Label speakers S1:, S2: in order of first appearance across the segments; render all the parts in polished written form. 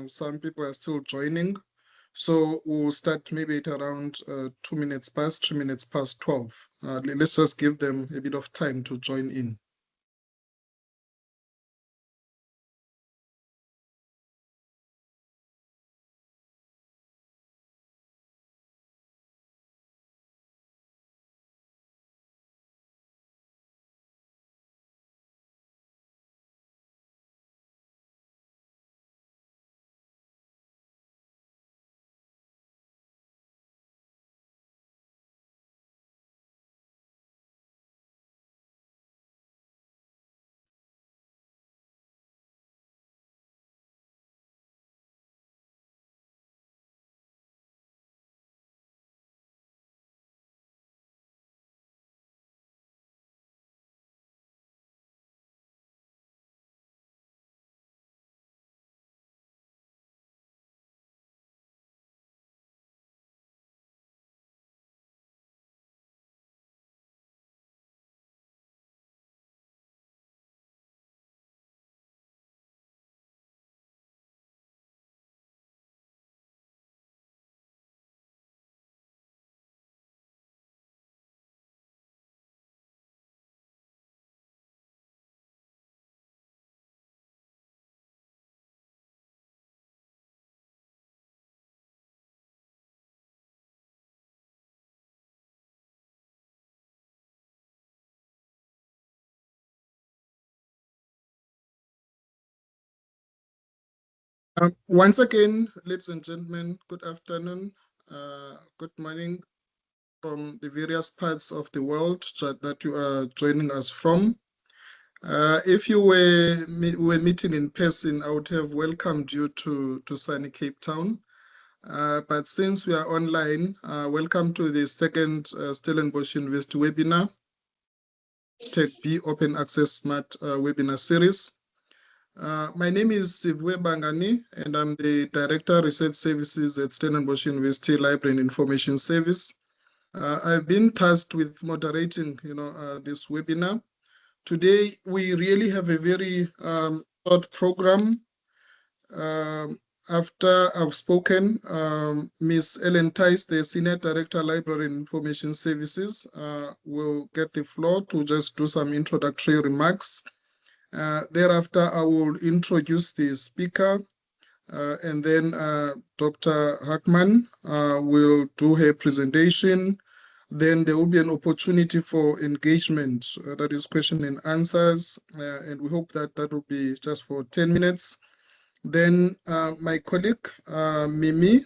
S1: Some people are still joining. So we'll start maybe at around 2 minutes past, 3 minutes past 12. Let's just give them a bit of time to join in. Once again, ladies and gentlemen, good afternoon, good morning from the various parts of the world that you are joining us from. If you were meeting in person, I would have welcomed you to sunny Cape Town. But since we are online, welcome to the second Stellenbosch University webinar, #B Open Access Smart webinar series. My name is Sivwe Bangani, and I'm the Director of Research Services at Stellenbosch University Library and Information Service. I've been tasked with moderating, this webinar. Today, we really have a very short program. After I've spoken, Ms. Ellen Tice, the Senior Director, Library and Information Services, will get the floor to just do some introductory remarks. Thereafter, I will introduce the speaker, and then Dr. Hackmann will do her presentation. Then there will be an opportunity for engagement, that is question and answers, and we hope that that will be just for 10 minutes. Then my colleague, Mimi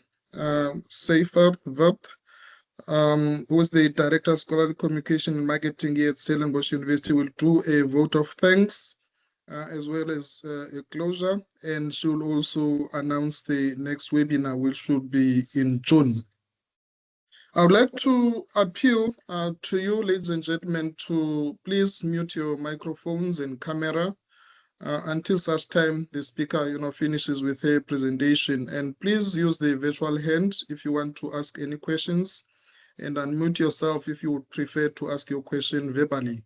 S1: Seifert-Verp, who is the Director of Scholarly Communication and Marketing here at Stellenbosch University, will do a vote of thanks as well as a closure, and she will also announce the next webinar, which should be in June. I would like to appeal to you, ladies and gentlemen, to please mute your microphones and camera until such time the speaker, finishes with her presentation. And please use the virtual hand if you want to ask any questions, and unmute yourself if you would prefer to ask your question verbally.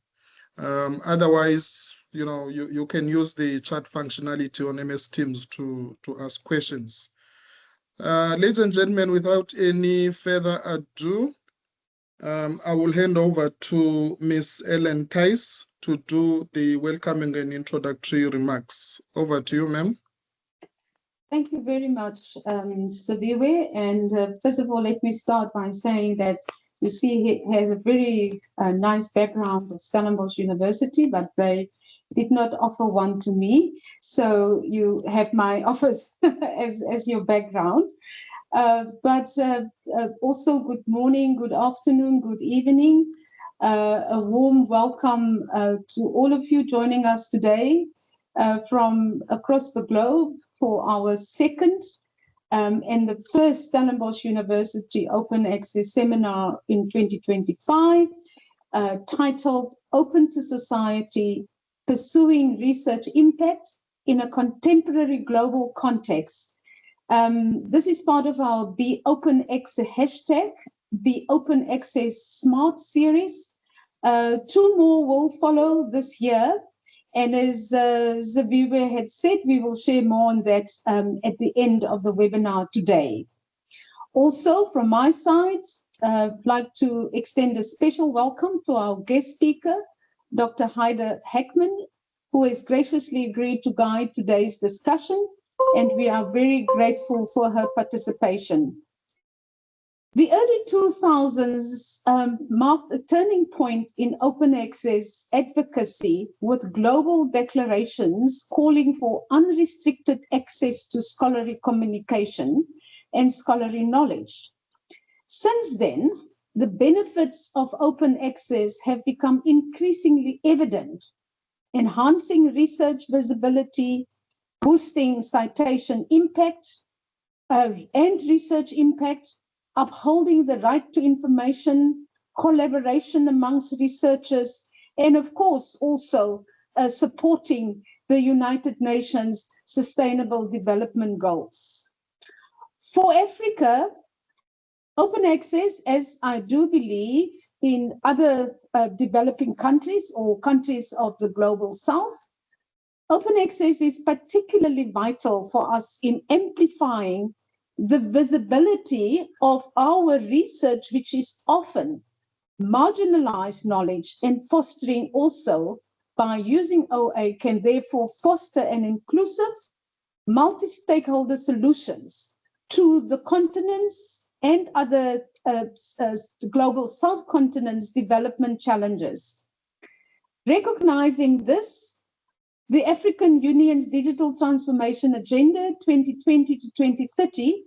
S1: Otherwise, you can use the chat functionality on MS Teams to ask questions. Ladies and gentlemen, without any further ado, I will hand over to Ms. Ellen Tice to do the welcoming and introductory remarks. Over to you, ma'am.
S2: Thank you very much, Saviwe. And first of all, let me start by saying that you see he has a very nice background of Stellenbosch University, but they did not offer one to me. So you have my office as your background. But also good morning, good afternoon, good evening. A warm welcome to all of you joining us today from across the globe for our second and the first Stellenbosch University Open Access Seminar in 2025, titled Open to Society, Pursuing Research Impact in a Contemporary Global Context. This is part of our Be Open Access hashtag, Be Open Access Smart series. Two more will follow this year. And as Zaviwe had said, we will share more on that at the end of the webinar today. Also, from my side, I'd like to extend a special welcome to our guest speaker, Dr. Heide Hackmann, who has graciously agreed to guide today's discussion, and we are very grateful for her participation. The early 2000s marked a turning point in open access advocacy with global declarations calling for unrestricted access to scholarly communication and scholarly knowledge. Since then, the benefits of open access have become increasingly evident, enhancing research visibility, boosting citation impact and research impact, upholding the right to information, collaboration amongst researchers, and of course also supporting the United Nations Sustainable Development Goals. For Africa, open access, as I do believe in other developing countries or countries of the global south, open access is particularly vital for us in amplifying the visibility of our research, which is often marginalized knowledge, and fostering also by using OA can therefore foster an inclusive, multi-stakeholder solutions to the continents and other global south continents development challenges. Recognizing this, the African Union's Digital Transformation Agenda 2020 to 2030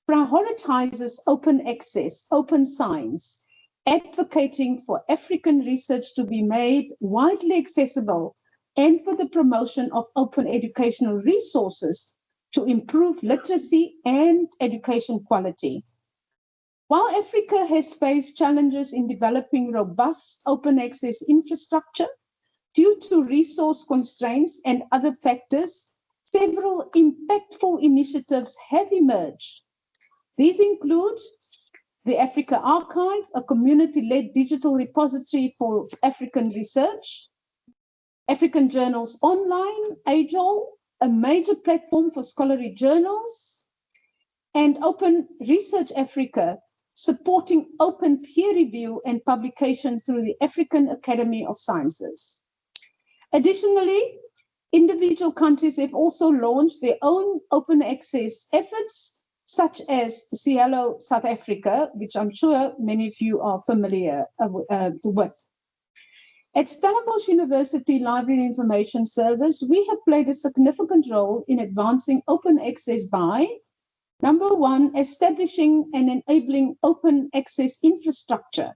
S2: prioritizes open access, open science, advocating for African research to be made widely accessible and for the promotion of open educational resources to improve literacy and education quality. While Africa has faced challenges in developing robust open access infrastructure, due to resource constraints and other factors, several impactful initiatives have emerged. These include the Africa Archive, a community-led digital repository for African research, African Journals Online, AJOL, a major platform for scholarly journals, and Open Research Africa, supporting open peer review and publication through the African Academy of Sciences. Additionally, individual countries have also launched their own open access efforts, such as Cielo South Africa, which I'm sure many of you are familiar with. At Stellenbosch University Library and Information Service, we have played a significant role in advancing open access by, number one, establishing and enabling open access infrastructure,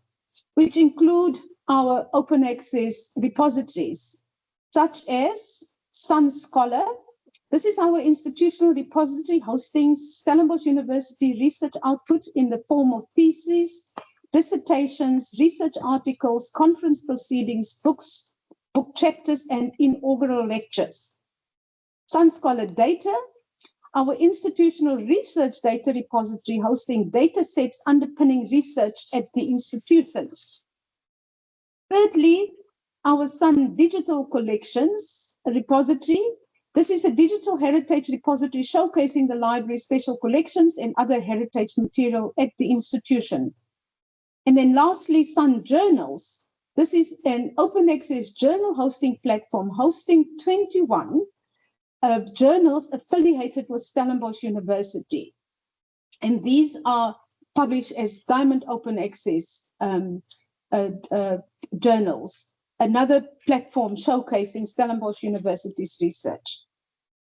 S2: which include our open access repositories, such as Sun Scholar. This is our institutional repository hosting Stellenbosch University research output in the form of theses, dissertations, research articles, conference proceedings, books, book chapters, and inaugural lectures. Sun Scholar Data, our institutional research data repository hosting data sets underpinning research at the institution. Thirdly, our Sun Digital Collections repository. This is a digital heritage repository showcasing the library's special collections and other heritage material at the institution. And then lastly, Sun Journals. This is an open access journal hosting platform hosting 21 journals affiliated with Stellenbosch University. And these are published as Diamond Open Access journals, another platform showcasing Stellenbosch University's research.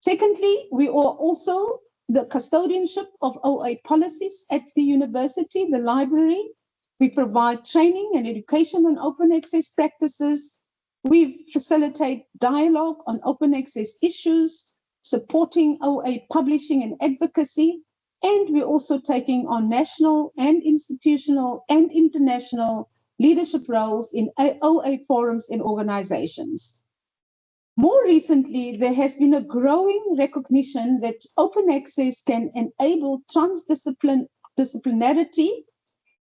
S2: Secondly, we are also the custodianship of OA policies at the university, the library. We provide training and education on open access practices. We facilitate dialogue on open access issues, supporting OA publishing and advocacy, and we're also taking on national and institutional and international leadership roles in OA forums and organizations. More recently, there has been a growing recognition that open access can enable transdisciplinarity,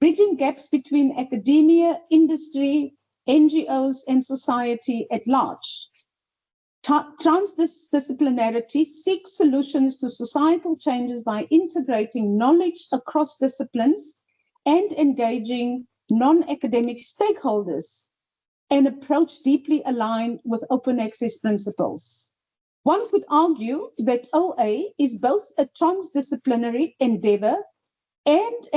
S2: bridging gaps between academia, industry, NGOs, and society at large. Transdisciplinarity seeks solutions to societal changes by integrating knowledge across disciplines and engaging non-academic stakeholders, an approach deeply aligned with open access principles. One could argue that OA is both a transdisciplinary endeavor and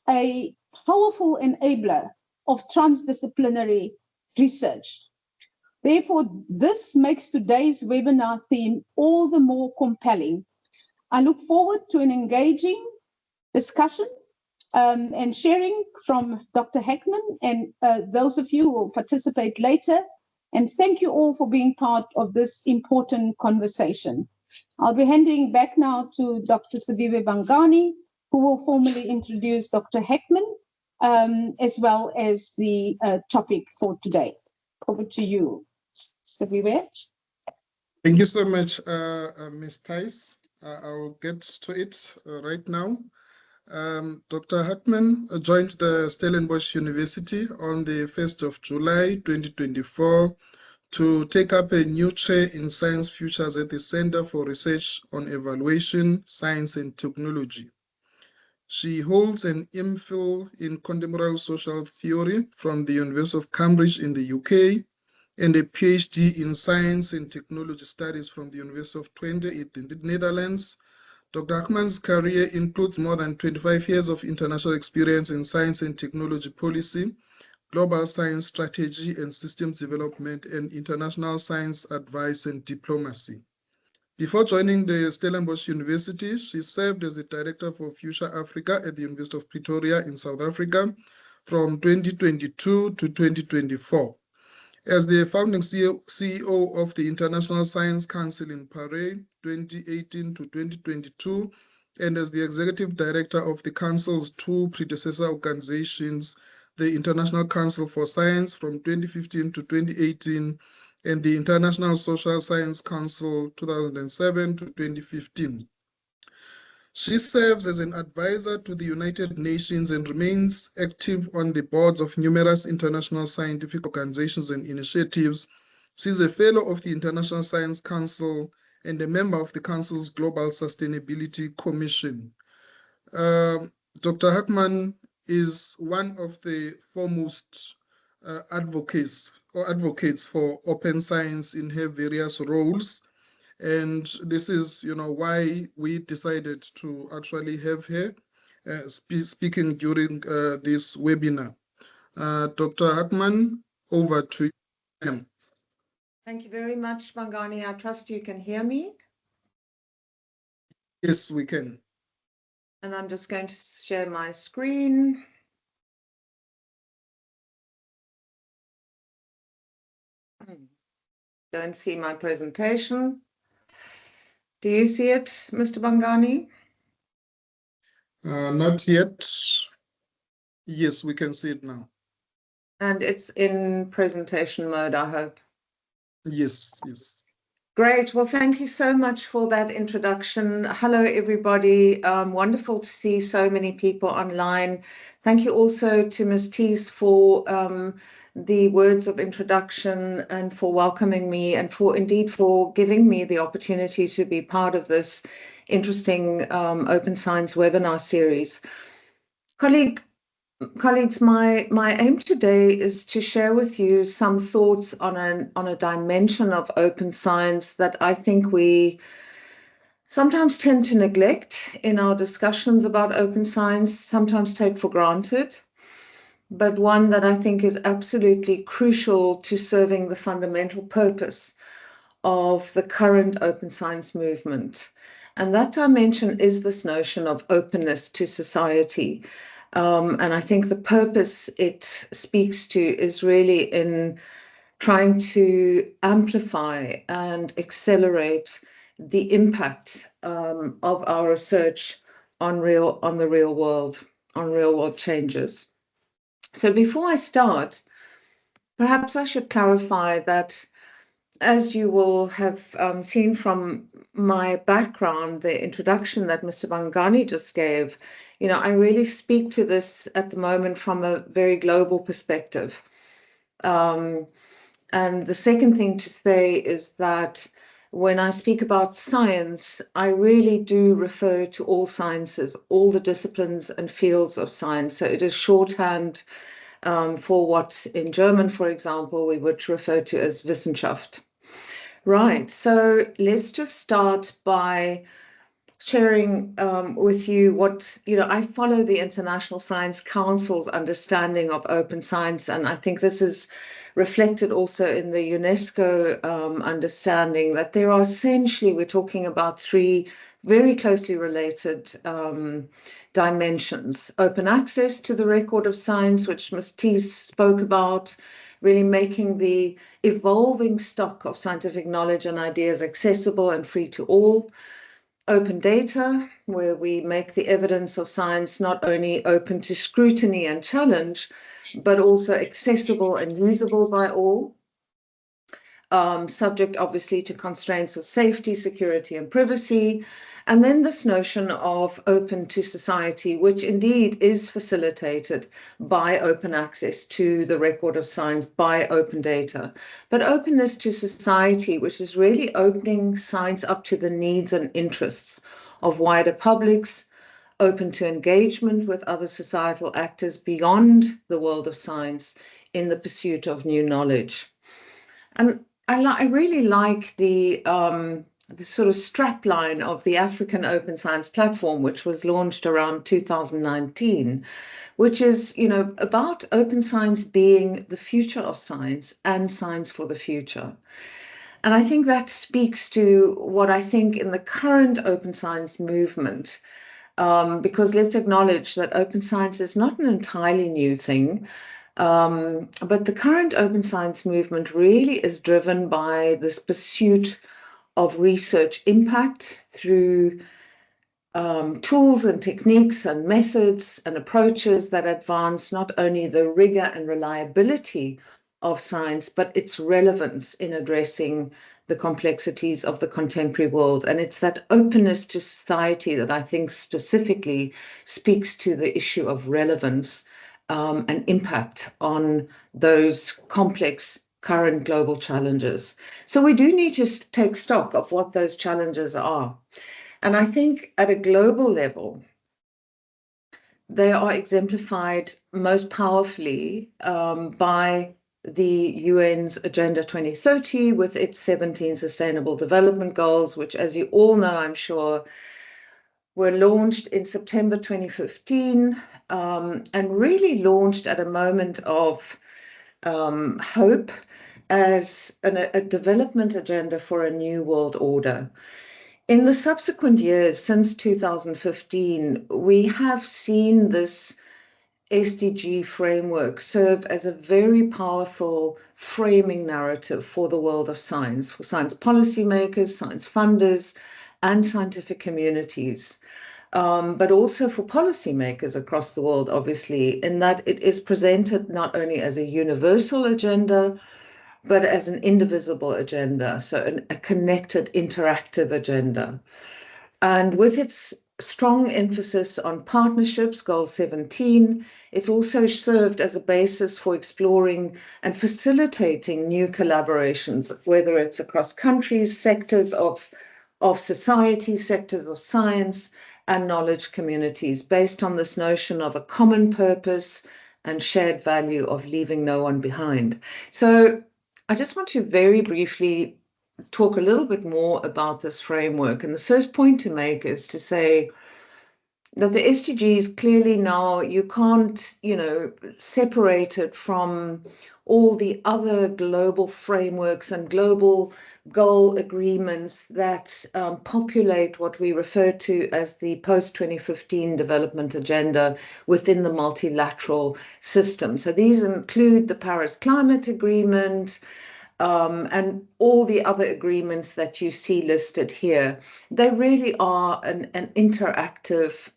S2: a powerful enabler of transdisciplinary research. Therefore, this makes today's webinar theme all the more compelling. I look forward to an engaging discussion and sharing from Dr. Hackmann and those of you who will participate later. And thank you all for being part of this important conversation. I'll be handing back now to Dr. Siviwe Bangani, who will formally introduce Dr. Hackmann, as well as the topic for today. Over to you, Siviwe.
S1: Thank you so much, Ms. Thijs. I will get to it right now. Dr. Hackmann joined the Stellenbosch University on the 1st of July 2024 to take up a new chair in Science Futures at the Center for Research on Evaluation, Science and Technology. She holds an MPhil in Contemporary Social Theory from the University of Cambridge in the UK and a PhD in Science and Technology Studies from the University of Twente in the Netherlands. Dr. Hackmann's career includes more than 25 years of international experience in science and technology policy, global science strategy and systems development, and international science advice and diplomacy. Before joining the Stellenbosch University, she served as the Director for Future Africa at the University of Pretoria in South Africa from 2022 to 2024. As the founding CEO of the International Science Council in Paris, 2018 to 2022, and as the Executive Director of the Council's two predecessor organizations, the International Council for Science from 2015 to 2018, and the International Social Science Council 2007 to 2015. She serves as an advisor to the United Nations and remains active on the boards of numerous international scientific organizations and initiatives. She is a fellow of the International Science Council and a member of the Council's Global Sustainability Commission. Dr. Hackmann is one of the foremost advocates for open science in her various roles. And this is, why we decided to actually have her speaking during this webinar. Dr. Hackmann, over to you.
S3: Thank you very much, Bangani. I trust you can hear me.
S1: Yes, we can.
S3: And I'm just going to share my screen. Don't see my presentation. Do you see it, Mr. Bangani?
S1: Not yet. Yes, we can see it now.
S3: And it's in presentation mode, I hope.
S1: Yes, yes.
S3: Great. Well, thank you so much for that introduction. Hello, everybody. Wonderful to see so many people online. Thank you also to Ms. Thijs for the words of introduction and for welcoming me and for giving me the opportunity to be part of this interesting open science webinar series. Colleagues, my aim today is to share with you some thoughts on a dimension of open science that I think we sometimes tend to neglect in our discussions about open science, sometimes take for granted, but one that I think is absolutely crucial to serving the fundamental purpose of the current open science movement. And that dimension is this notion of openness to society. And I think the purpose it speaks to is really in trying to amplify and accelerate the impact of our research on the real world changes. So before I start, perhaps I should clarify that, as you will have seen from my background, the introduction that Mr. Bangani just gave, I really speak to this at the moment from a very global perspective. And the second thing to say is that when I speak about science, I really do refer to all sciences, all the disciplines and fields of science. So it is shorthand for what in German, for example, we would refer to as Wissenschaft. Right, so let's just start by sharing with you what, I follow the International Science Council's understanding of open science, and I think this is reflected also in the UNESCO understanding that there are essentially, we're talking about three very closely related dimensions. Open access to the record of science, which Ms. Tees spoke about, really making the evolving stock of scientific knowledge and ideas accessible and free to all. Open data, where we make the evidence of science not only open to scrutiny and challenge, but also accessible and usable by all. Subject obviously to constraints of safety, security, and privacy. And then this notion of open to society, which indeed is facilitated by open access to the record of science, by open data. But openness to society, which is really opening science up to the needs and interests of wider publics, open to engagement with other societal actors beyond the world of science in the pursuit of new knowledge. And I really like the sort of strapline of the African Open Science Platform, which was launched around 2019, which is, about open science being the future of science and science for the future. And I think that speaks to what I think in the current open science movement, because let's acknowledge that open science is not an entirely new thing. But the current open science movement really is driven by this pursuit of research impact through tools and techniques and methods and approaches that advance not only the rigor and reliability of science, but its relevance in addressing the complexities of the contemporary world. And it's that openness to society that I think specifically speaks to the issue of relevance and impact on those complex current global challenges. So we do need to take stock of what those challenges are. And I think at a global level, they are exemplified most powerfully by the UN's Agenda 2030 with its 17 Sustainable Development Goals, which, as you all know, I'm sure, were launched in September 2015 and really launched at a moment of hope as a development agenda for a new world order. In the subsequent years, since 2015, we have seen this SDG framework serve as a very powerful framing narrative for the world of science, for science policymakers, science funders, and scientific communities. But also for policymakers across the world, obviously, in that it is presented not only as a universal agenda, but as an indivisible agenda, so a connected, interactive agenda. And with its strong emphasis on partnerships, Goal 17, it's also served as a basis for exploring and facilitating new collaborations, whether it's across countries, sectors of society, sectors of science, and knowledge communities, based on this notion of a common purpose and shared value of leaving no one behind. So I just want to very briefly talk a little bit more about this framework. And the first point to make is to say that the SDGs clearly now, you can't, separate it from all the other global frameworks and global goal agreements that populate what we refer to as the post-2015 development agenda within the multilateral system. So these include the Paris Climate Agreement, and all the other agreements that you see listed here. They really are an interactive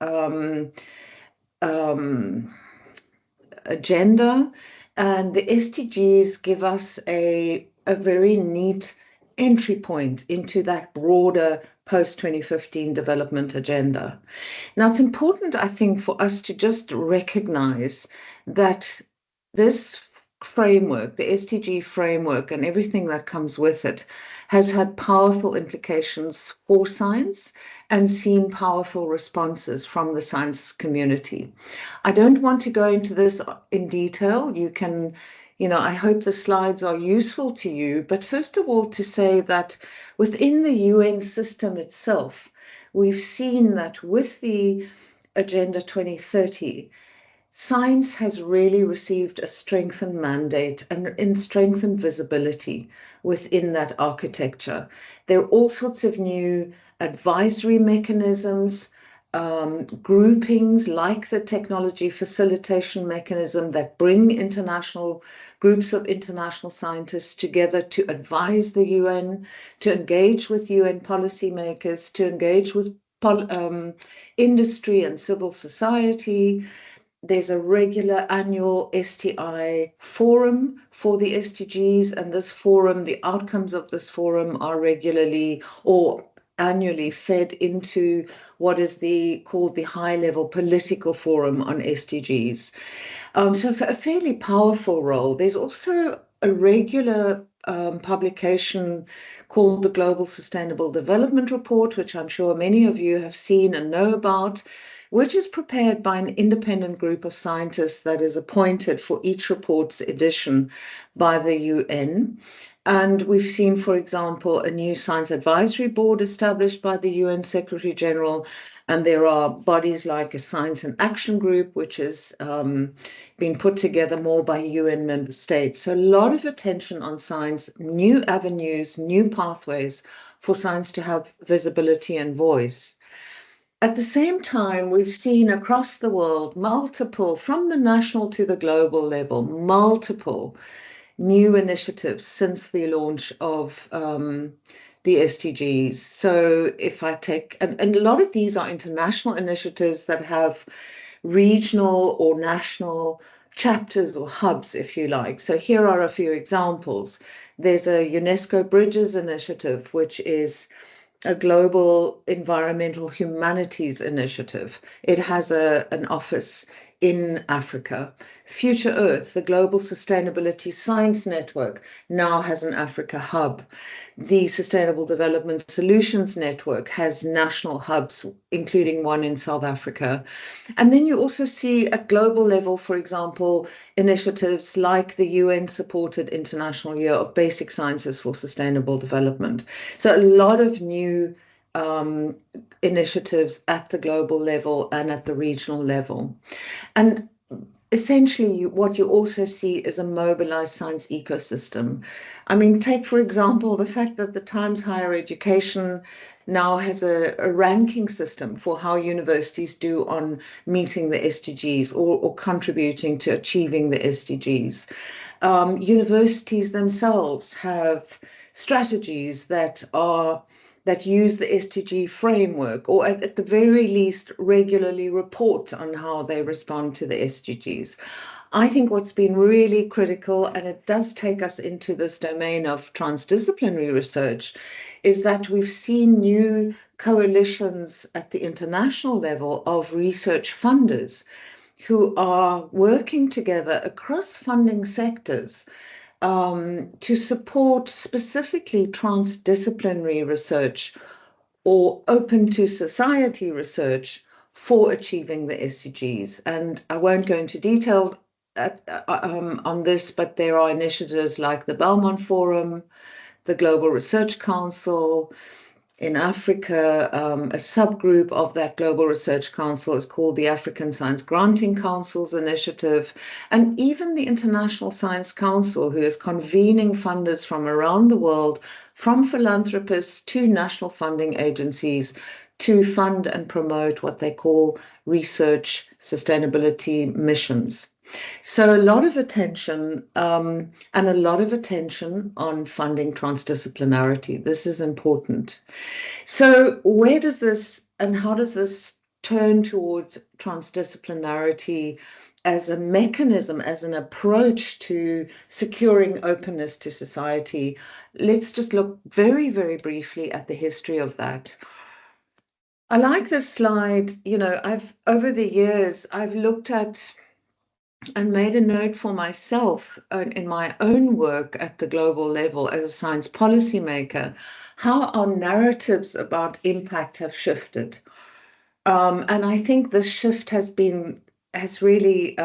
S3: agenda, and the SDGs give us a very neat entry point into that broader post-2015 development agenda. Now, it's important, I think, for us to just recognize that this framework, the SDG framework and everything that comes with it has had powerful implications for science and seen powerful responses from the science community. I don't want to go into this in detail. You can, I hope the slides are useful to you, but first of all to say that within the UN system itself, we've seen that with the Agenda 2030, science has really received a strengthened mandate and strengthened visibility within that architecture. There are all sorts of new advisory mechanisms, groupings like the technology facilitation mechanism that bring international groups of international scientists together to advise the UN, to engage with UN policymakers, to engage with industry and civil society. There's a regular annual STI forum for the SDGs, and this forum, the outcomes of this forum are regularly or annually fed into what is called the high-level political forum on SDGs. So a fairly powerful role. There's also a regular publication called the Global Sustainable Development Report, which I'm sure many of you have seen and know about, which is prepared by an independent group of scientists that is appointed for each report's edition by the UN. And we've seen, for example, a new science advisory board established by the UN Secretary General. And there are bodies like a Science and Action Group, which has been put together more by UN member states. So a lot of attention on science, new avenues, new pathways for science to have visibility and voice. At the same time, we've seen across the world multiple, from the national to the global level, multiple new initiatives since the launch of the SDGs. So if I take, and a lot of these are international initiatives that have regional or national chapters or hubs, if you like. So here are a few examples. There's a UNESCO Bridges initiative, which is a global environmental humanities initiative. It has an office in Africa. Future Earth, the Global Sustainability Science Network, now has an Africa hub. The Sustainable Development Solutions Network has national hubs, including one in South Africa. And then you also see at global level, for example, initiatives like the UN-supported International Year of Basic Sciences for Sustainable Development. So a lot of new initiatives at the global level and at the regional level. And essentially, what you also see is a mobilized science ecosystem. I mean, take, for example, the fact that the Times Higher Education now has a ranking system for how universities do on meeting the SDGs or contributing to achieving the SDGs. Universities themselves have strategies that use the SDG framework, or at the very least regularly report on how they respond to the SDGs. I think what's been really critical, and it does take us into this domain of transdisciplinary research, is that we've seen new coalitions at the international level of research funders who are working together across funding sectors to support specifically transdisciplinary research or open to society research for achieving the SDGs. And I won't go into detail on this, but there are initiatives like the Belmont Forum, the Global Research Council. In Africa, a subgroup of that Global Research Council is called the African Science Granting Councils Initiative, and even the International Science Council, who is convening funders from around the world, from philanthropists to national funding agencies, to fund and promote what they call research sustainability missions. So a lot of attention and a lot of attention on funding transdisciplinarity. This is important. So where does this and how does this turn towards transdisciplinarity as a mechanism, as an approach to securing openness to society? Let's just look very, very briefly at the history of that. I like this slide. Over the years, I've looked at and made a note for myself in my own work at the global level as a science policymaker, how our narratives about impact have shifted. And I think this shift has really,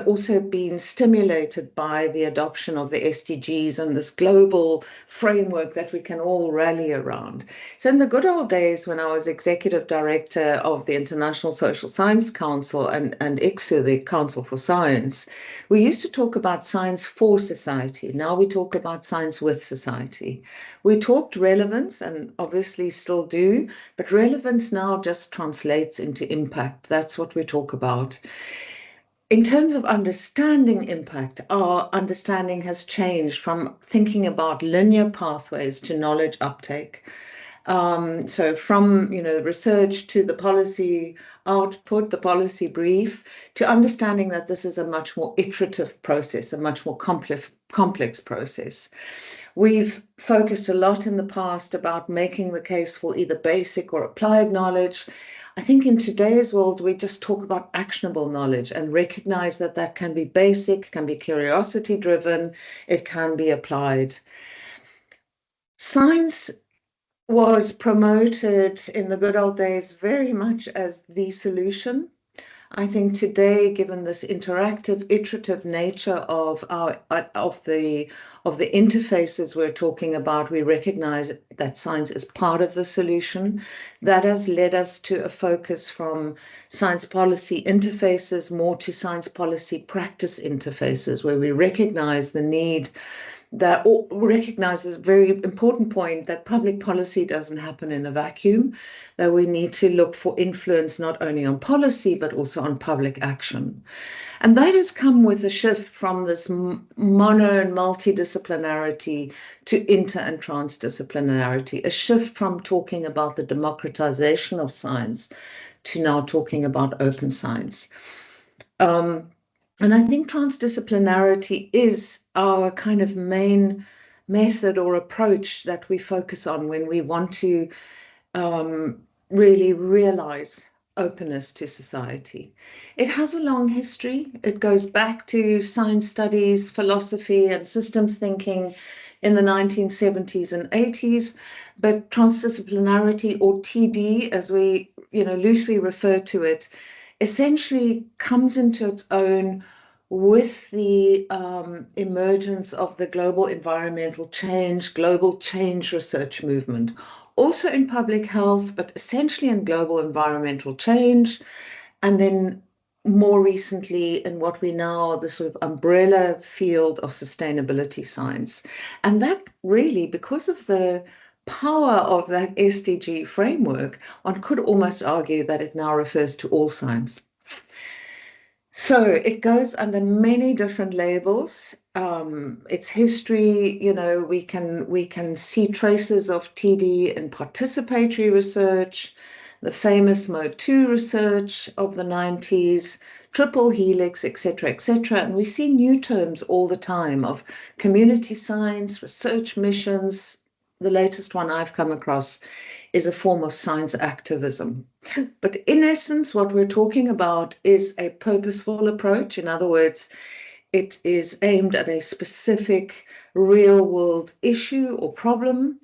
S3: also been stimulated by the adoption of the SDGs and this global framework that we can all rally around. So in the good old days, when I was executive director of the International Social Science Council and ICSU, the Council for Science, we used to talk about science for society. Now we talk about science with society. We talked relevance, and obviously still do, but relevance now just translates into impact. That's what we talk about. In terms of understanding impact, our understanding has changed from thinking about linear pathways to knowledge uptake. So from research to the policy output, the policy brief, to understanding that this is a much more iterative process, a much more complex process. We've focused a lot in the past about making the case for either basic or applied knowledge. I think in today's world, we just talk about actionable knowledge and recognize that that can be basic, can be curiosity driven, it can be applied. Science was promoted in the good old days very much as the solution. I think today, given this interactive, iterative nature of the interfaces we're talking about, we recognize that science is part of the solution. That has led us to a focus from science policy interfaces more to science policy practice interfaces, where we recognize the need that recognizes a very important point that public policy doesn't happen in a vacuum, that we need to look for influence not only on policy, but also on public action. And that has come with a shift from this mono and multidisciplinarity to inter and transdisciplinarity, a shift from talking about the democratization of science to now talking about open science. And I think transdisciplinarity is our kind of main method or approach that we focus on when we want to really realize openness to society. It has a long history. It goes back to science studies, philosophy, and systems thinking in the 1970s and 80s, but transdisciplinarity, or TD, as we loosely refer to it, essentially comes into its own with the emergence of the global environmental change, global change research movement, also in public health, but essentially in global environmental change, and then more recently in what we now, the sort of umbrella field of sustainability science. And that really, because of the power of that SDG framework, one could almost argue that it now refers to all science. So it goes under many different labels. Its history, we can see traces of TD in participatory research, the famous Mode 2 research of the 90s, triple helix, etc., etc. And we see new terms all the time of community science, research missions. The latest one I've come across is a form of science activism. But in essence, what we're talking about is a purposeful approach. In other words, it is aimed at a specific real-world issue or problem.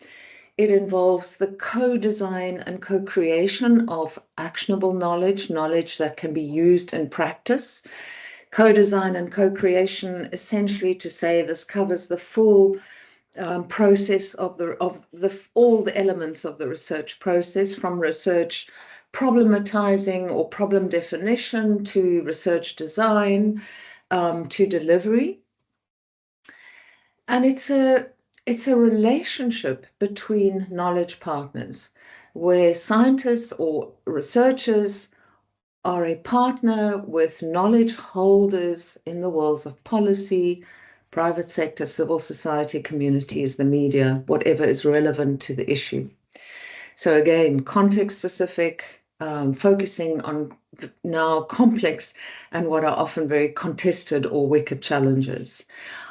S3: It involves the co-design and co-creation of actionable knowledge, knowledge that can be used in practice. Co-design and co-creation, essentially to say this covers the full process of all the elements of the research process, from research problematizing or problem definition to research design to delivery. And it's a relationship between knowledge partners where scientists or researchers are a partner with knowledge holders in the worlds of policy, private sector, civil society, communities, the media, whatever is relevant to the issue. So again, context specific, focusing on now complex and what are often very contested or wicked challenges.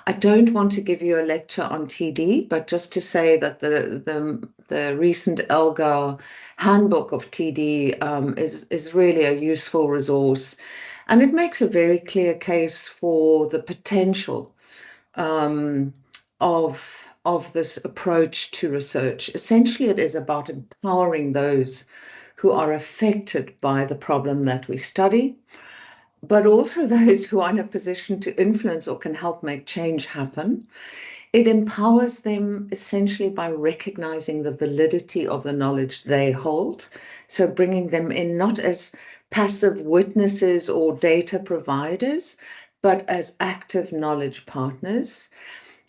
S3: I don't want to give you a lecture on TD, but just to say that the recent ELGAR handbook of TD is really a useful resource. And it makes a very clear case for the potential of this approach to research. Essentially, it is about empowering those who are affected by the problem that we study, but also those who are in a position to influence or can help make change happen. It empowers them essentially by recognizing the validity of the knowledge they hold. So bringing them in not as passive witnesses or data providers, but as active knowledge partners.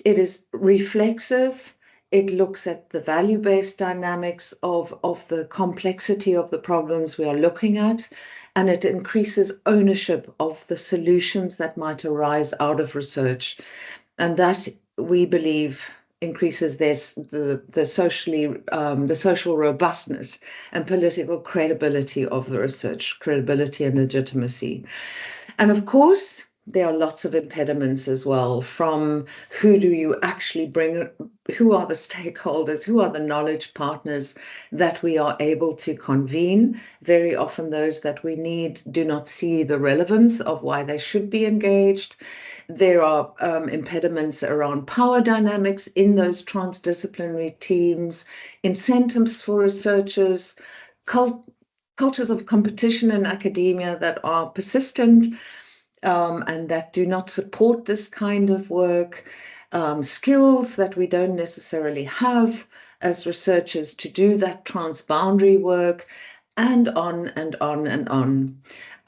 S3: It is reflexive. It looks at the value-based dynamics of the complexity of the problems we are looking at, and it increases ownership of the solutions that might arise out of research. And that, we believe, increases the social robustness and political credibility of the research, credibility and legitimacy. And of course, there are lots of impediments as well, from who do you actually bring, who are the stakeholders, who are the knowledge partners that we are able to convene. Very often those that we need do not see the relevance of why they should be engaged. There are impediments around power dynamics in those transdisciplinary teams, incentives for researchers, cultures of competition in academia that are persistent, and that do not support this kind of work, skills that we don't necessarily have as researchers to do that transboundary work, and on and on and on.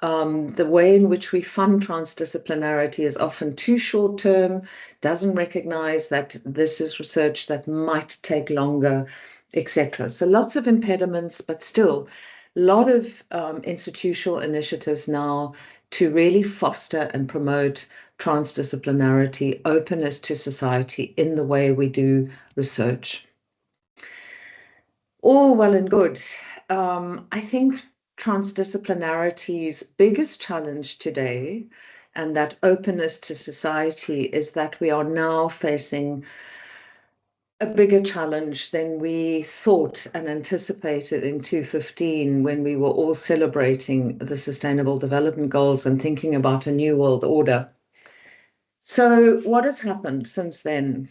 S3: The way in which we fund transdisciplinarity is often too short-term, doesn't recognize that this is research that might take longer, etc. So lots of impediments, but still a lot of institutional initiatives now to really foster and promote transdisciplinarity, openness to society in the way we do research. All well and good. I think transdisciplinarity's biggest challenge today, and that openness to society, is that we are now facing a bigger challenge than we thought and anticipated in 2015, when we were all celebrating the Sustainable Development Goals and thinking about a new world order. So what has happened since then?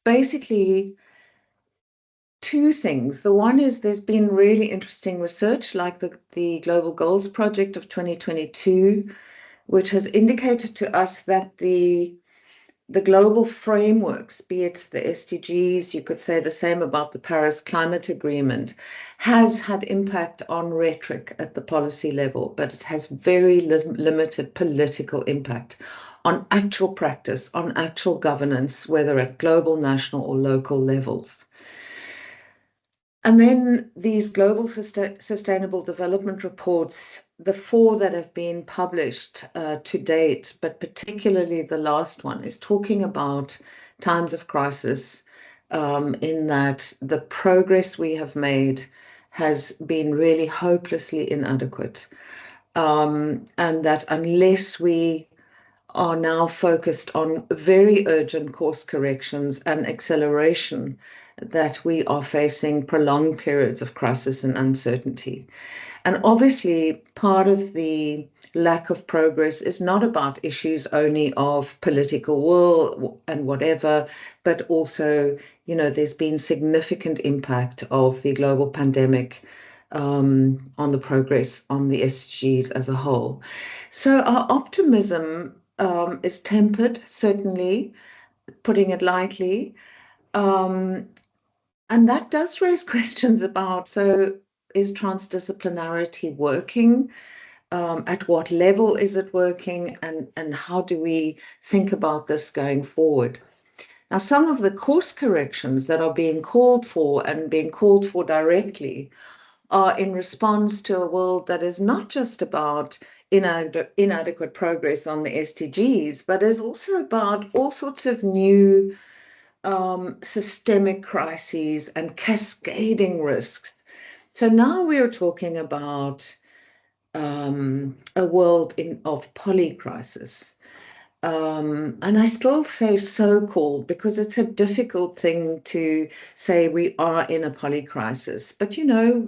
S3: Basically, two things. The one is there's been really interesting research, like the Global Goals Project of 2022, which has indicated to us that the global frameworks, be it the SDGs, you could say the same about the Paris Climate Agreement, has had impact on rhetoric at the policy level, but it has very limited political impact on actual practice, on actual governance, whether at global, national, or local levels. And then these global sustainable development reports, the 4 that have been published to date, but particularly the last one, is talking about times of crisis, in that the progress we have made has been really hopelessly inadequate. And that unless we are now focused on very urgent course corrections and acceleration, that we are facing prolonged periods of crisis and uncertainty. And obviously, part of the lack of progress is not about issues only of political will and whatever, but also, there's been significant impact of the global pandemic on the progress on the SDGs as a whole. So our optimism is tempered, certainly, putting it lightly. And that does raise questions about, so is transdisciplinarity working? At what level is it working? And how do we think about this going forward? Now, some of the course corrections that are being called for, and being called for directly, are in response to a world that is not just about inadequate progress on the SDGs, but is also about all sorts of new systemic crises and cascading risks. So now we are talking about a world of polycrisis. And I still say so-called because it's a difficult thing to say we are in a polycrisis. But,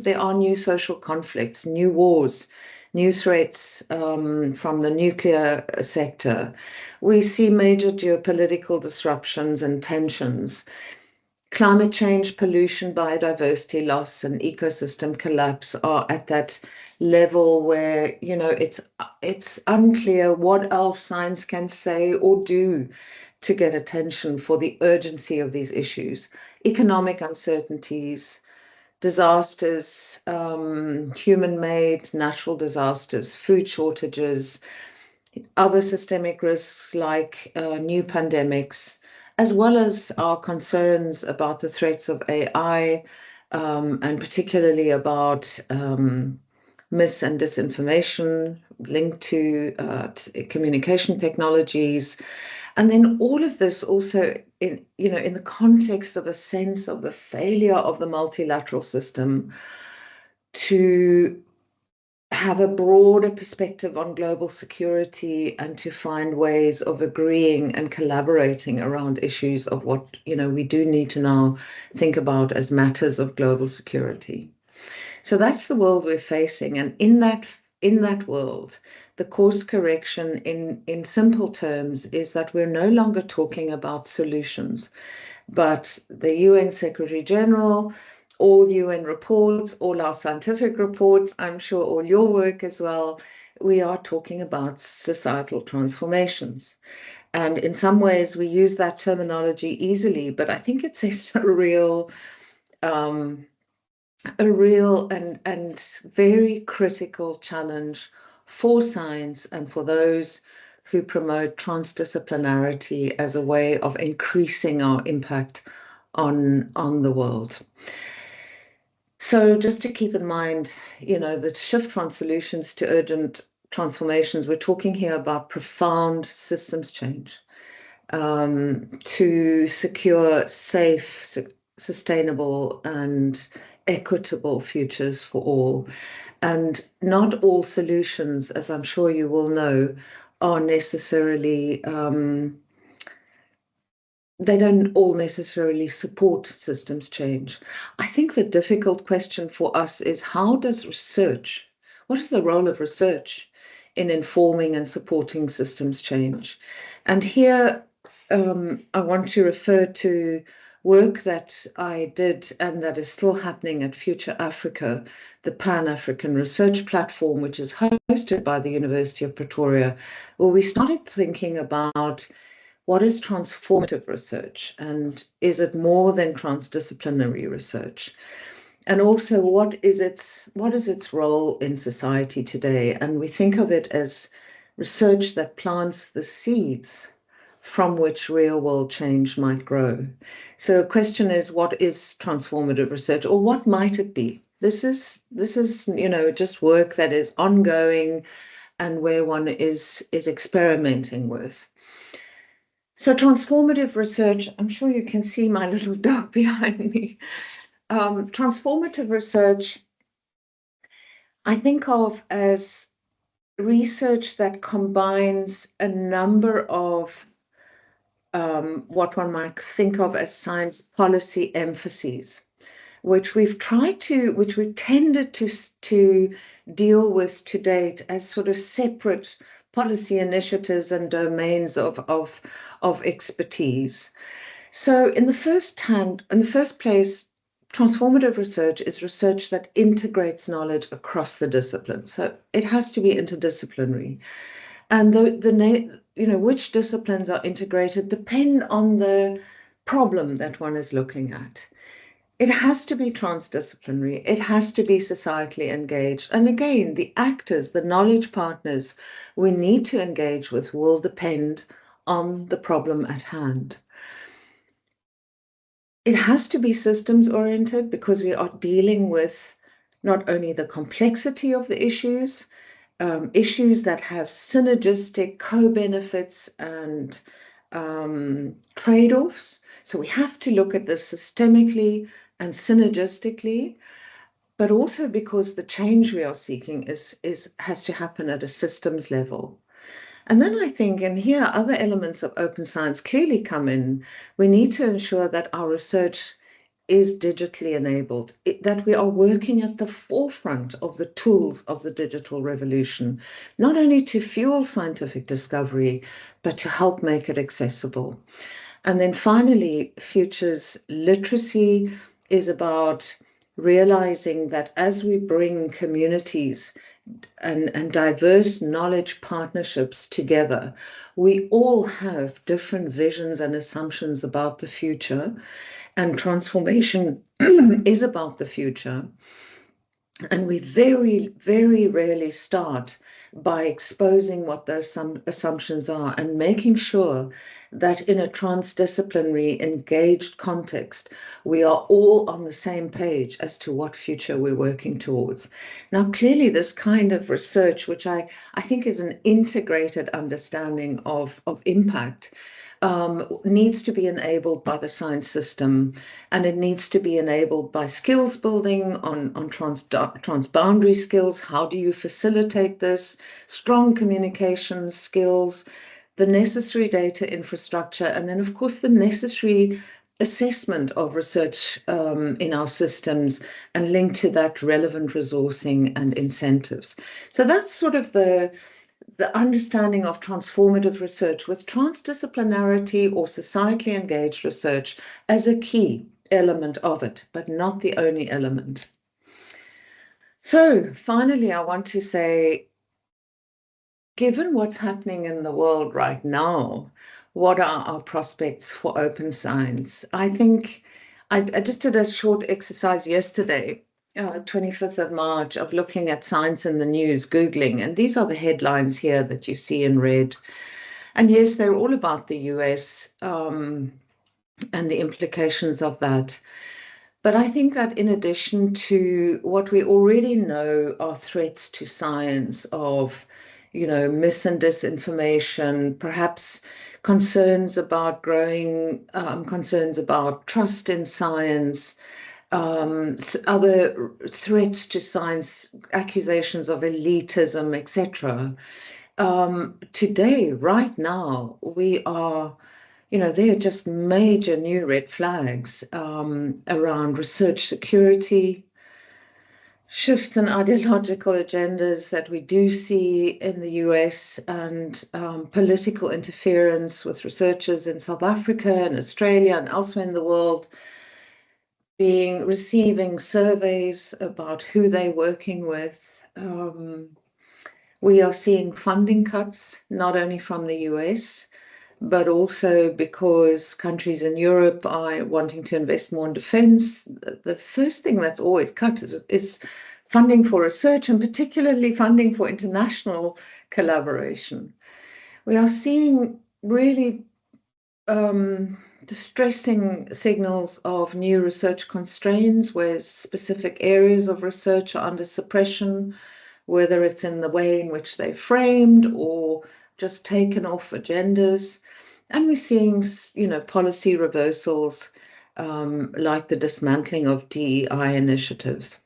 S3: there are new social conflicts, new wars, new threats from the nuclear sector. We see major geopolitical disruptions and tensions. Climate change, pollution, biodiversity loss, and ecosystem collapse are at that level where, you know, it's unclear what else science can say or do to get attention for the urgency of these issues. Economic uncertainties, disasters, human-made natural disasters, food shortages, other systemic risks like new pandemics, as well as our concerns about the threats of AI, and particularly about mis and disinformation linked to communication technologies. And then all of this also in the context of a sense of the failure of the multilateral system to have a broader perspective on global security and to find ways of agreeing and collaborating around issues of what, we do need to now think about as matters of global security. So that's the world we're facing. And in that world, the course correction in simple terms is that we're no longer talking about solutions, but the UN Secretary General, all UN reports, all our scientific reports, I'm sure all your work as well, we are talking about societal transformations. And in some ways we use that terminology easily, but I think it says a real and very critical challenge for science and for those who promote transdisciplinarity as a way of increasing our impact on the world. So just to keep in mind, the shift from solutions to urgent transformations, we're talking here about profound systems change to secure safe, sustainable, and equitable futures for all. And not all solutions, as I'm sure you will know, are necessarily they don't all necessarily support systems change. I think the difficult question for us is what is the role of research in informing and supporting systems change? And here I want to refer to work that I did and that is still happening at Future Africa, the Pan-African Research Platform, which is hosted by the University of Pretoria, where we started thinking about what is transformative research, and is it more than transdisciplinary research? And also, what is its role in society today? And we think of it as research that plants the seeds from which real world change might grow. So a question is, what is transformative research, or what might it be? This is just work that is ongoing and where one is experimenting with. So transformative research, I'm sure you can see my little dog behind me. Transformative research, I think of as research that combines a number of what one might think of as science policy emphases, which we've tended to deal with to date as sort of separate policy initiatives and domains of expertise. So in the first place, transformative research is research that integrates knowledge across the disciplines. So it has to be interdisciplinary. And which disciplines are integrated depend on the problem that one is looking at. It has to be transdisciplinary. It has to be societally engaged. And again, the actors, the knowledge partners we need to engage with will depend on the problem at hand. It has to be systems oriented because we are dealing with not only the complexity of the issues that have synergistic co-benefits and trade-offs. So we have to look at this systemically and synergistically, but also because the change we are seeking has to happen at a systems level. And then I think, and here other elements of open science clearly come in, we need to ensure that our research is digitally enabled, that we are working at the forefront of the tools of the digital revolution, not only to fuel scientific discovery, but to help make it accessible. And then finally, futures literacy is about realizing that as we bring communities and diverse knowledge partnerships together, we all have different visions and assumptions about the future, and transformation is about the future. And we very, very rarely start by exposing what those assumptions are and making sure that in a transdisciplinary, engaged context, we are all on the same page as to what future we're working towards. Now, clearly, this kind of research, which I think is an integrated understanding of impact, needs to be enabled by the science system, and it needs to be enabled by skills building on transboundary skills. How do you facilitate this? Strong communication skills, the necessary data infrastructure, and then, of course, the necessary assessment of research in our systems, and linked to that relevant resourcing and incentives. So that's sort of the understanding of transformative research, with transdisciplinarity or societally engaged research as a key element of it, but not the only element. So finally, I want to say, given what's happening in the world right now, what are our prospects for open science? I think I just did a short exercise yesterday, 25th of March, of looking at science in the news, Googling, and these are the headlines here that you see in red. And yes, they're all about the US and the implications of that. But I think that in addition to what we already know are threats to science of, mis and disinformation, perhaps concerns about growing concerns about trust in science, other threats to science, accusations of elitism, etc. Today, right now, we are, there are just major new red flags around research security, shifts in ideological agendas that we do see in the US, and political interference with researchers in South Africa and Australia and elsewhere in the world receiving surveys about who they're working with. We are seeing funding cuts, not only from the US, but also because countries in Europe are wanting to invest more in defense. The first thing that's always cut is funding for research, and particularly funding for international collaboration. We are seeing really distressing signals of new research constraints, where specific areas of research are under suppression, whether it's in the way in which they're framed or just taken off agendas. And we're seeing, policy reversals like the dismantling of DEI initiatives.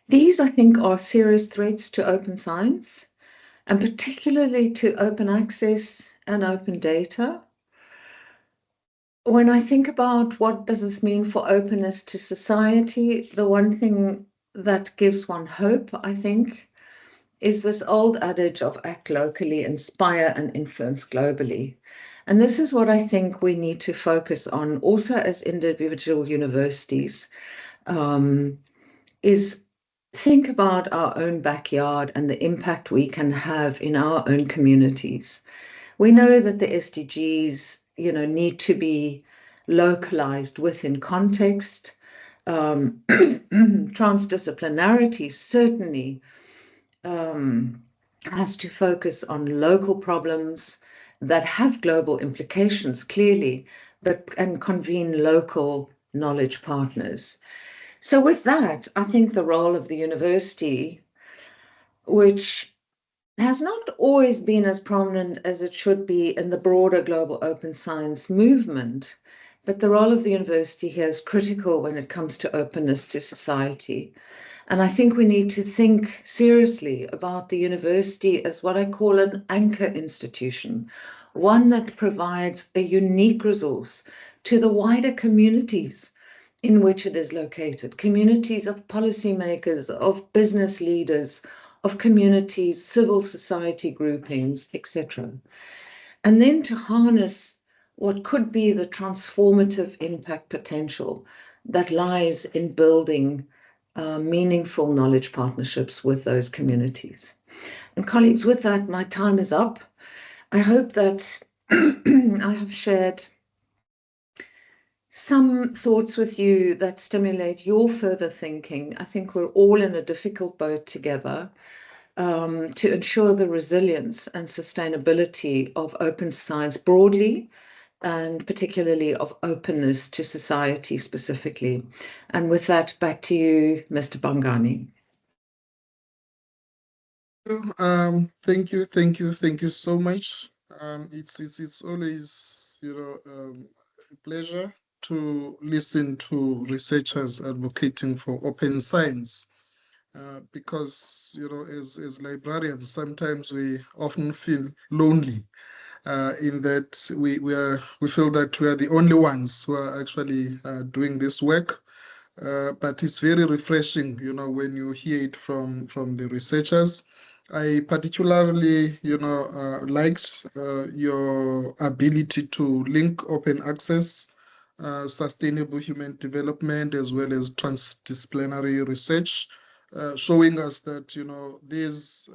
S3: These, I think, are serious threats to open science, and particularly to open access and open data. When I think about what does this mean for openness to society, the one thing that gives one hope, I think, is this old adage of act locally, inspire and influence globally. And this is what I think we need to focus on also as individual universities, is think about our own backyard and the impact we can have in our own communities. We know that the SDGs, need to be localized within context. Transdisciplinarity certainly has to focus on local problems that have global implications, clearly, and convene local knowledge partners. So with that, I think the role of the university, which has not always been as prominent as it should be in the broader global open science movement, but the role of the university here is critical when it comes to openness to society. And I think we need to think seriously about the university as what I call an anchor institution, one that provides a unique resource to the wider communities in which it is located, communities of policymakers, of business leaders, of communities, civil society groupings, etc. And then to harness what could be the transformative impact potential that lies in building meaningful knowledge partnerships with those communities. And colleagues, with that, my time is up. I hope that I have shared some thoughts with you that stimulate your further thinking. I think we're all in a difficult boat together to ensure the resilience and sustainability of open science broadly, and particularly of openness to society specifically. And with that, back to you, Mr. Bangani.
S1: Thank you so much. It's always, a pleasure to listen to researchers advocating for open science, because, as librarians, sometimes we often feel lonely, in that we feel that we are the only ones who are actually doing this work. But it's very refreshing, when you hear it from the researchers. I particularly, liked your ability to link open access, sustainable human development, as well as transdisciplinary research, showing us that, these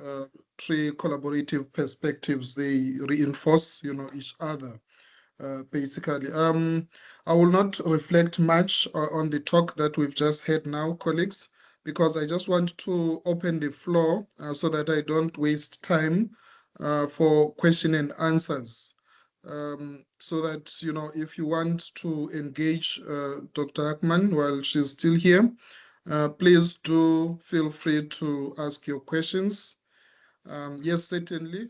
S1: three collaborative perspectives, they reinforce, each other. Basically, I will not reflect much on the talk that we've just had now, colleagues, because I just want to open the floor so that I don't waste time for question and answers. So that, if you want to engage Dr. Hackmann while she's still here, please do feel free to ask your questions. Yes, certainly.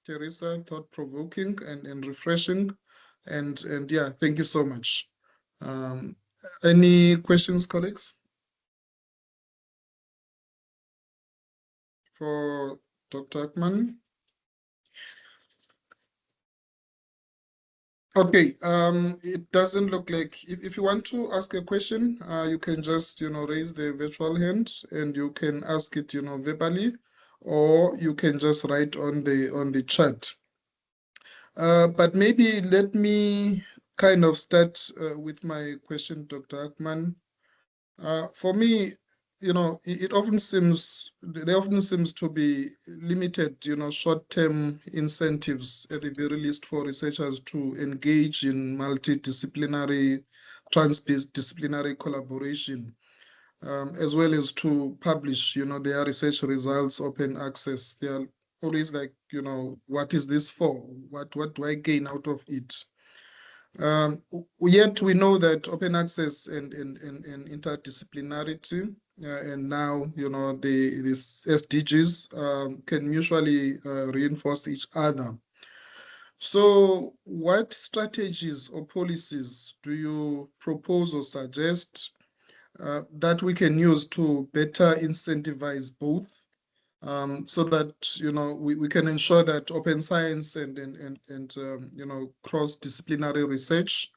S1: Teresa, thought-provoking and refreshing. And yeah, thank you so much. Any questions, colleagues? For Dr. Hackmann? Okay, it doesn't look like, if you want to ask a question, you can just, raise the virtual hand and you can ask it, verbally, or you can just write on the chat. But maybe let me kind of start with my question, Dr. Hackmann. For me, there often seems to be limited, short-term incentives at the very least for researchers to engage in multidisciplinary, transdisciplinary collaboration, as well as to publish, their research results, open access. They are always like, what is this for? What do I gain out of it? Yet we know that open access and interdisciplinarity, and now, these SDGs can mutually reinforce each other. So what strategies or policies do you propose or suggest that we can use to better incentivize both, so that, we can ensure that open science and cross-disciplinary research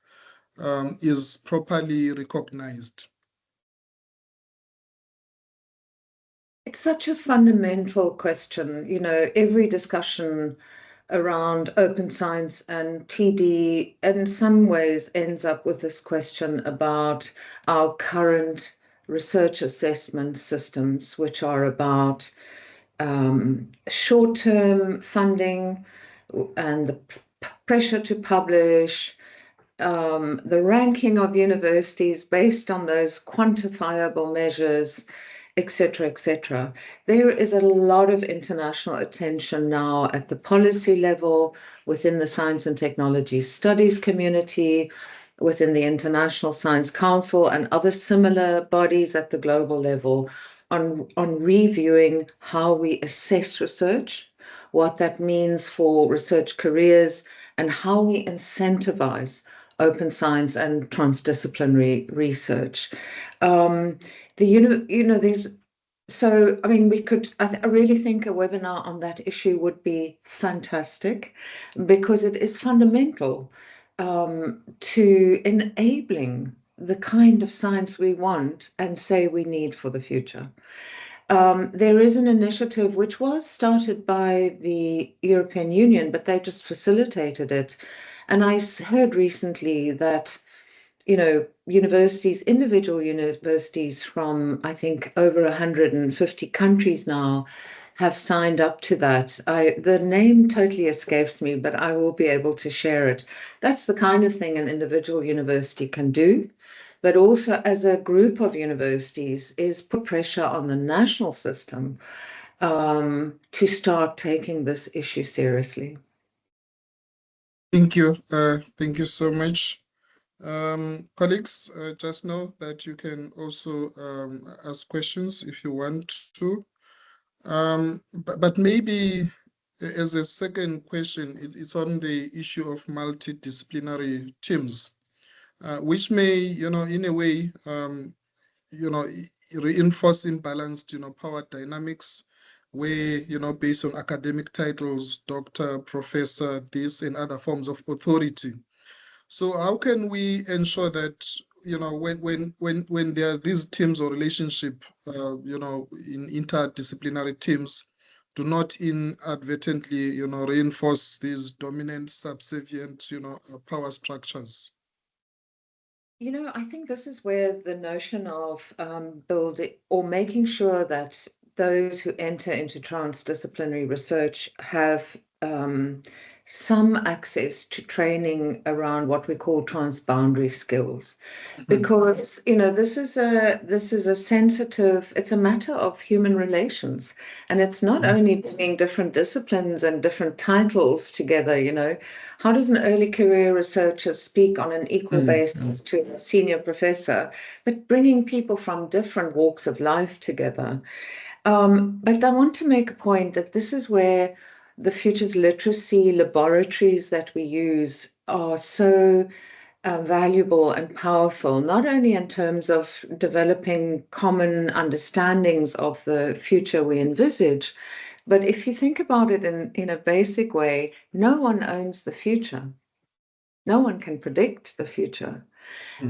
S1: is properly recognized?
S3: It's such a fundamental question. Every discussion around open science and TD in some ways ends up with this question about our current research assessment systems, which are about short-term funding and the pressure to publish, the ranking of universities based on those quantifiable measures, etc., etc. There is a lot of international attention now at the policy level, within the science and technology studies community, within the International Science Council and other similar bodies at the global level, on reviewing how we assess research, what that means for research careers, and how we incentivize open science and transdisciplinary research. So, I mean, I really think a webinar on that issue would be fantastic, because it is fundamental to enabling the kind of science we want and say we need for the future. There is an initiative which was started by the European Union, but they just facilitated it. And I heard recently that, you know, universities, individual universities from, I think, over 150 countries now have signed up to that. The name totally escapes me, but I will be able to share it. That's the kind of thing an individual university can do, but also as a group of universities is put pressure on the national system to start taking this issue seriously.
S1: Thank you. Thank you so much. Colleagues, just know that you can also ask questions if you want to. But maybe as a second question, it's on the issue of multidisciplinary teams, which may, you know, in a way, you know, reinforce imbalanced, you know, power dynamics where, you know, based on academic titles, doctor, professor, this and other forms of authority. So how can we ensure that, you know, when there are these teams or relationship, you know, in interdisciplinary teams, do not inadvertently, you know, reinforce these dominant, subservient, you know, power structures?
S3: You know, I think this is where the notion of building or making sure that those who enter into transdisciplinary research have some access to training around what we call transboundary skills, because you know this is a sensitive, it's a matter of human relations, and it's not only bringing different disciplines and different titles together. You know, how does an early career researcher speak on an equal basis to a senior professor, but bringing people from different walks of life together? But I want to make a point that this is where the futures literacy laboratories that we use are so valuable and powerful, not only in terms of developing common understandings of the future we envisage, but if you think about it in a basic way, no one owns the future. No one can predict the future.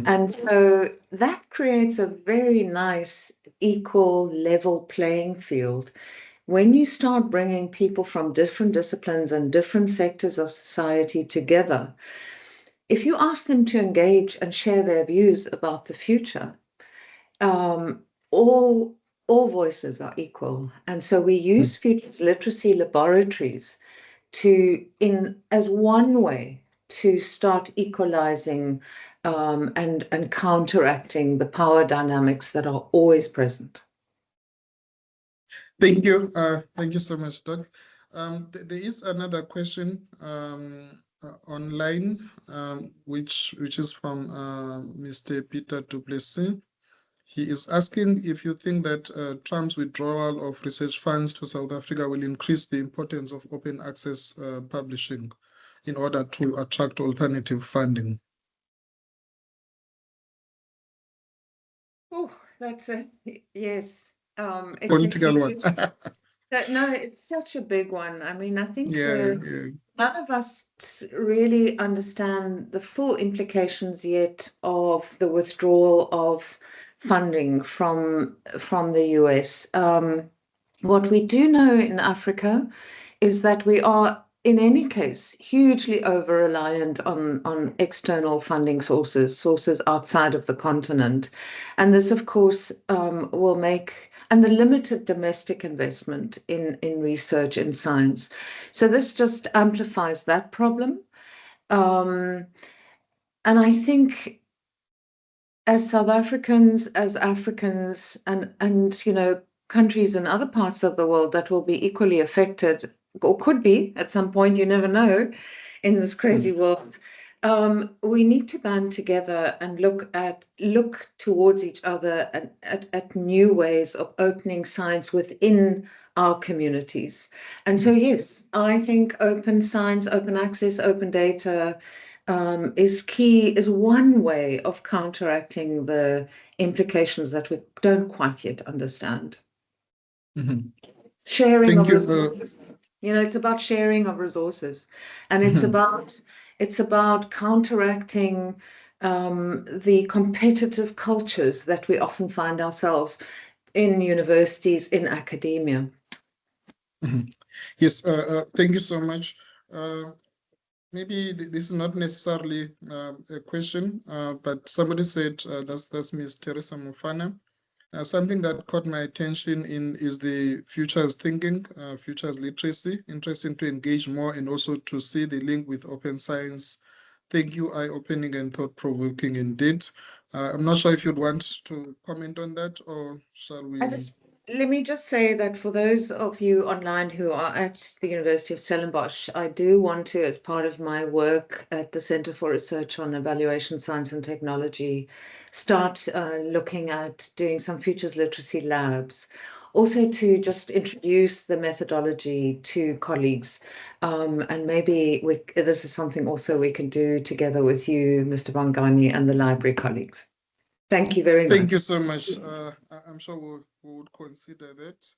S3: And so that creates a very nice, equal, level playing field. When you start bringing people from different disciplines and different sectors of society together, if you ask them to engage and share their views about the future, all voices are equal. And so we use futures literacy laboratories as one way to start equalizing and counteracting the power dynamics that are always present.
S1: Thank you. Thank you so much, Doc. There is another question online, which is from Mr. Peter Duplessis. He is asking if you think that Trump's withdrawal of research funds to South Africa will increase the importance of open access publishing in order to attract alternative funding.
S3: Oh, that's a yes. It's
S1: Political one.
S3: No, it's such a big one. I mean, I think
S1: Yeah.
S3: none of us really understand the full implications yet of the withdrawal of funding from the US. What we do know in Africa is that we are, in any case, hugely over-reliant on external funding sources outside of the continent. And this, of course, will make, and the limited domestic investment in research in science. So this just amplifies that problem. And I think as South Africans, as Africans, and you know, countries in other parts of the world that will be equally affected, or could be at some point, you never know, in this crazy world. We need to band together and look towards each other and at new ways of opening science within our communities. And so, yes, I think open science, open access, open data is key, is one way of counteracting the implications that we don't quite yet understand. Sharing of resources. You know, it's about sharing of resources, and it's about counteracting the competitive cultures that we often find ourselves in universities, in academia.
S1: Yes, thank you so much. Maybe this is not necessarily a question, but somebody said, that's Ms. Teresa Mufana. Something that caught my attention is the futures thinking, futures literacy, interesting to engage more and also to see the link with open science. Thank you, eye-opening and thought-provoking indeed. I'm not sure if you'd want to comment on that, or shall we?
S3: Let me just say that for those of you online who are at the University of Stellenbosch, I do want to, as part of my work at the Centre for Research on Evaluation, Science and Technology, start looking at doing some futures literacy labs. Also to just introduce the methodology to colleagues. And maybe this is something also we can do together with you, Mr. Bongani, and the library colleagues. Thank you very much.
S1: Thank you so much. I'm sure we would consider that.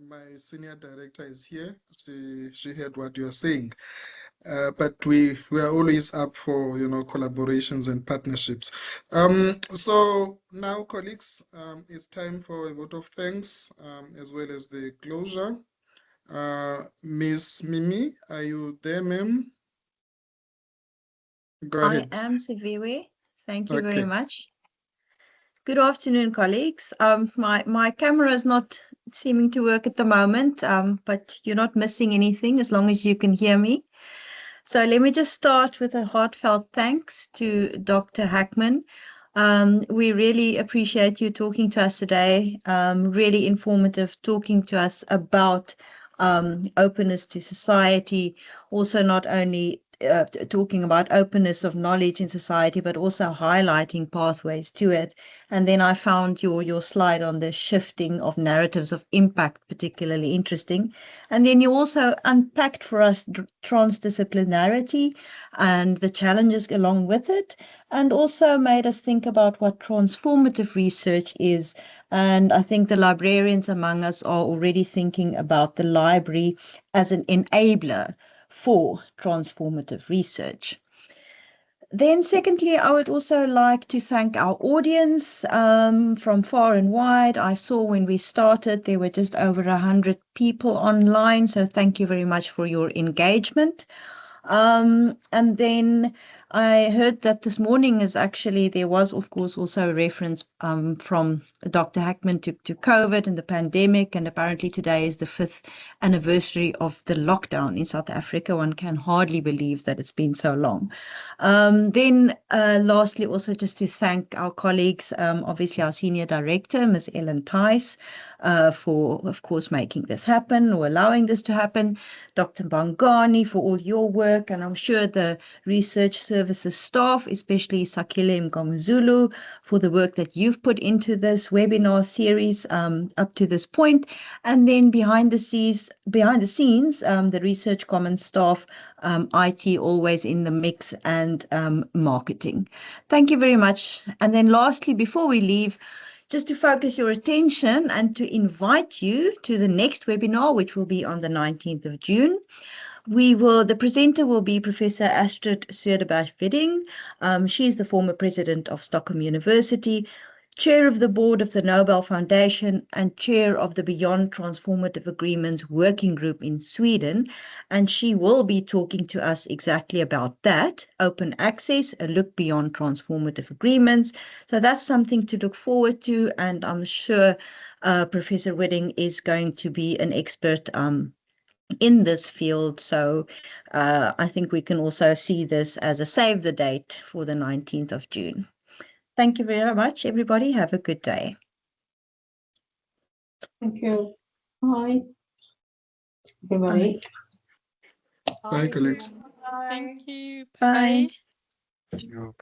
S1: My senior director is here. She heard what you are saying. But we are always up for collaborations and partnerships. So now, colleagues, it's time for a vote of thanks as well as the closure. Miss Mimi, are you there, ma'am? Go ahead.
S4: I am Siviwe. Thank you very
S1: Okay.
S4: much. Good afternoon, colleagues. My camera is not seeming to work at the moment, but you're not missing anything as long as you can hear me. So let me just start with a heartfelt thanks to Dr. Hackmann. We really appreciate you talking to us today. Really informative, talking to us about openness to society. Also, not only talking about openness of knowledge in society, but also highlighting pathways to it. And then I found your slide on the shifting of narratives of impact particularly interesting. And then you also unpacked for us transdisciplinarity and the challenges along with it, and also made us think about what transformative research is. And I think the librarians among us are already thinking about the library as an enabler for transformative research. Then secondly, I would also like to thank our audience from far and wide. I saw when we started, there were just over 100 people online. So thank you very much for your engagement. And then I heard that this morning there was, of course, also a reference from Dr. Hackmann to COVID and the pandemic. And apparently today is the 5th anniversary of the lockdown in South Africa. One can hardly believe that it's been so long. Then lastly, also just to thank our colleagues, obviously our Senior Director, Ms. Ellen Tice, for, of course, making this happen or allowing this to happen. Dr. Bongani for all your work, and I'm sure the research services staff, especially Sakile Mgomezulu, for the work that you've put into this webinar series up to this point. And then behind the scenes, the Research Commons staff, IT always in the mix, and marketing. Thank you very much. And then lastly, before we leave, just to focus your attention and to invite you to the next webinar, which will be on the 19th of June. The presenter will be Professor Astrid Söderberg-Widding. She's the former president of Stockholm University, chair of the board of the Nobel Foundation, and chair of the Beyond Transformative Agreements Working Group in Sweden. And she will be talking to us exactly about that, open access, a look beyond transformative agreements. So that's something to look forward to. And I'm sure Professor Widding is going to be an expert in this field. So I think we can also see this as a save the date for the 19th of June. Thank you very much, everybody. Have a good day.
S2: Thank you. Bye. Everybody.
S1: Bye, colleagues.
S5: Thank you.
S4: Bye.
S5: Bye.